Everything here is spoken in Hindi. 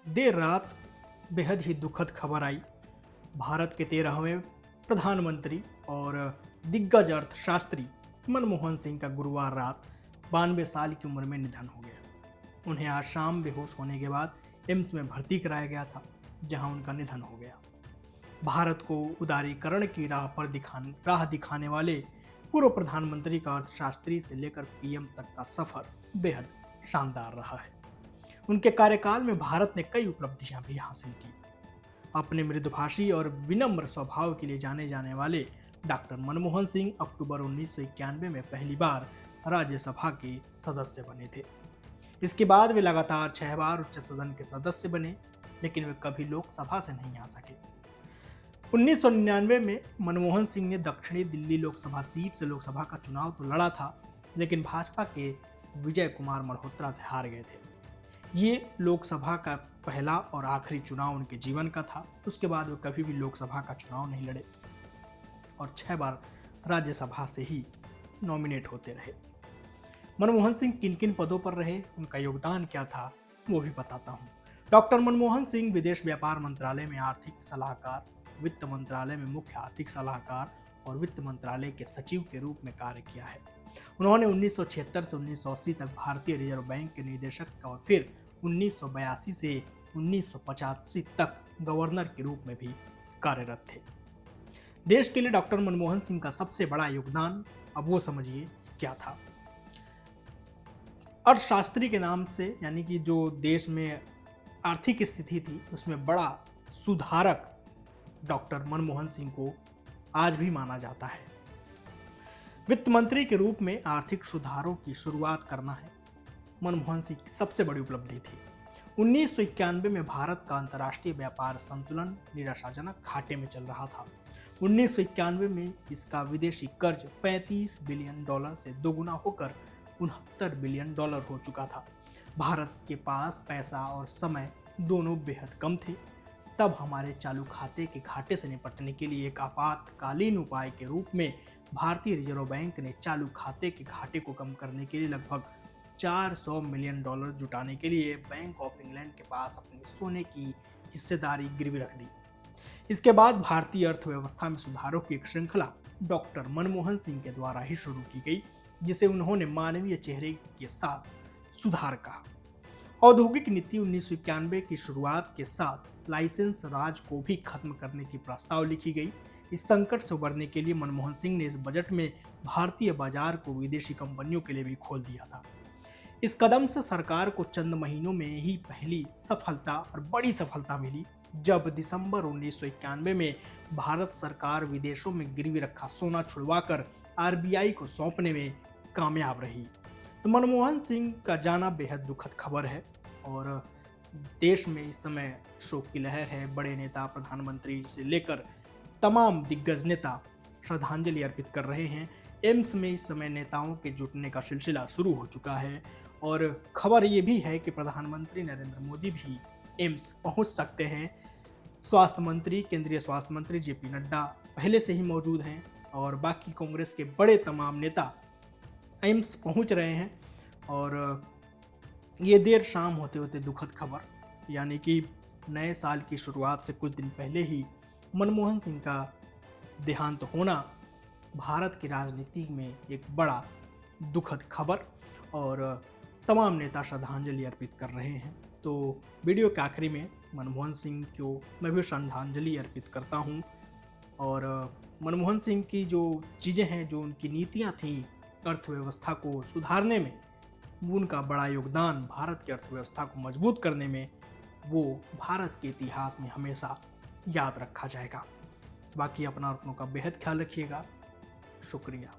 देर रात बेहद ही दुखद खबर आई। भारत के 13वें प्रधानमंत्री और दिग्गज अर्थशास्त्री मनमोहन सिंह का गुरुवार रात 92 साल की उम्र में निधन हो गया। उन्हें आज शाम बेहोश होने के बाद एम्स में भर्ती कराया गया था, जहां उनका निधन हो गया। भारत को उदारीकरण की राह दिखाने वाले पूर्व प्रधानमंत्री का अर्थशास्त्री से लेकर पीएम तक का सफर बेहद शानदार रहा है। उनके कार्यकाल में भारत ने कई उपलब्धियां भी हासिल की। अपने मृदुभाषी और विनम्र स्वभाव के लिए जाने जाने वाले डॉक्टर मनमोहन सिंह अक्टूबर 1991 में पहली बार राज्यसभा के सदस्य बने थे। इसके बाद वे लगातार 6 बार उच्च सदन के सदस्य बने, लेकिन वे कभी लोकसभा से नहीं आ सके। 1999 में मनमोहन सिंह ने दक्षिणी दिल्ली लोकसभा सीट से लोकसभा का चुनाव तो लड़ा था, लेकिन भाजपा के विजय कुमार मल्होत्रा से हार गए थे। ये लोकसभा का पहला और आखिरी चुनाव उनके जीवन का था। उसके बाद वे कभी भी लोकसभा का चुनाव नहीं लड़े और 6 बार राज्यसभा से ही नॉमिनेट होते रहे। मनमोहन सिंह किन किन पदों पर रहे, उनका योगदान क्या था, वो भी बताता हूँ। डॉक्टर मनमोहन सिंह विदेश व्यापार मंत्रालय में आर्थिक सलाहकार, वित्त मंत्रालय में मुख्य आर्थिक सलाहकार और वित्त मंत्रालय के सचिव के रूप में कार्य किया है। उन्होंने 1976 से 1980 तक भारतीय रिजर्व बैंक के निदेशक और फिर 1982 से 1985 तक गवर्नर के रूप में भी कार्यरत थे। देश के लिए डॉक्टर मनमोहन सिंह का सबसे बड़ा योगदान, अब वो समझिए क्या था। अर्थशास्त्री के नाम से, यानी कि जो देश में आर्थिक स्थिति थी उसमें बड़ा सुधारक डॉक्टर मनमोहन सिंह को आज भी माना जाता है। वित्त मंत्री के रूप में आर्थिक सुधारों की शुरुआत करना है मनमोहन सिंह की सबसे बड़ी उपलब्धि थी। 1991 में भारत का अंतर्राष्ट्रीय व्यापार संतुलन निराशाजनक घाटे में चल रहा था। 1991 में इसका विदेशी कर्ज $35 बिलियन से दोगुना होकर $69 बिलियन हो चुका था। भारत के पास पैसा और समय दोनों बेहद कम थे। तब हमारे चालू खाते के घाटे से निपटने के लिए एक आपातकालीन उपाय के रूप में भारतीय रिजर्व बैंक ने चालू खाते के घाटे को कम करने के लिए लगभग $400 मिलियन जुटाने के लिए बैंक ऑफ इंग्लैंड के पास अपनी सोने की हिस्सेदारी गिरवी रख दी। इसके बाद भारतीय अर्थव्यवस्था में सुधारों की एक श्रृंखला डॉक्टर मनमोहन सिंह के द्वारा ही शुरू की गई, जिसे उन्होंने मानवीय चेहरे के साथ सुधार कहा। औद्योगिक नीति 1991 की शुरुआत के साथ लाइसेंस राज को भी खत्म करने की प्रस्ताव लिखी गई। इस संकट से उबरने के लिए मनमोहन सिंह ने इस बजट में भारतीय बाजार को विदेशी कंपनियों के लिए भी खोल दिया था। इस कदम से सरकार को चंद महीनों में ही पहली सफलता और बड़ी सफलता मिली, जब दिसंबर 1991 में भारत सरकार विदेशों में गिरवी रखा सोना छुड़वाकर आरबीआई को सौंपने में कामयाब रही। तो मनमोहन सिंह का जाना बेहद दुखद खबर है और देश में इस समय शोक की लहर है। बड़े नेता, प्रधानमंत्री से लेकर तमाम दिग्गज नेता श्रद्धांजलि अर्पित कर रहे हैं। एम्स में इस समय नेताओं के जुटने का सिलसिला शुरू हो चुका है और खबर ये भी है कि प्रधानमंत्री नरेंद्र मोदी भी एम्स पहुंच सकते हैं। स्वास्थ्य मंत्री, केंद्रीय स्वास्थ्य मंत्री जेपी नड्डा पहले से ही मौजूद हैं और बाकी कांग्रेस के बड़े तमाम नेता एम्स पहुंच रहे हैं। और ये देर शाम होते होते दुखद खबर, यानी कि नए साल की शुरुआत से कुछ दिन पहले ही मनमोहन सिंह का देहांत होना भारत की राजनीति में एक बड़ा दुखद खबर, और तमाम नेता श्रद्धांजलि अर्पित कर रहे हैं। तो वीडियो के आखिरी में मनमोहन सिंह को मैं भी श्रद्धांजलि अर्पित करता हूं। और मनमोहन सिंह की जो चीज़ें हैं, जो उनकी नीतियां थीं अर्थव्यवस्था को सुधारने में, वो उनका बड़ा योगदान भारत की अर्थव्यवस्था को मजबूत करने में, वो भारत के इतिहास में हमेशा याद रखा जाएगा। बाकी अपना और अपनों का बेहद ख्याल रखिएगा। शुक्रिया।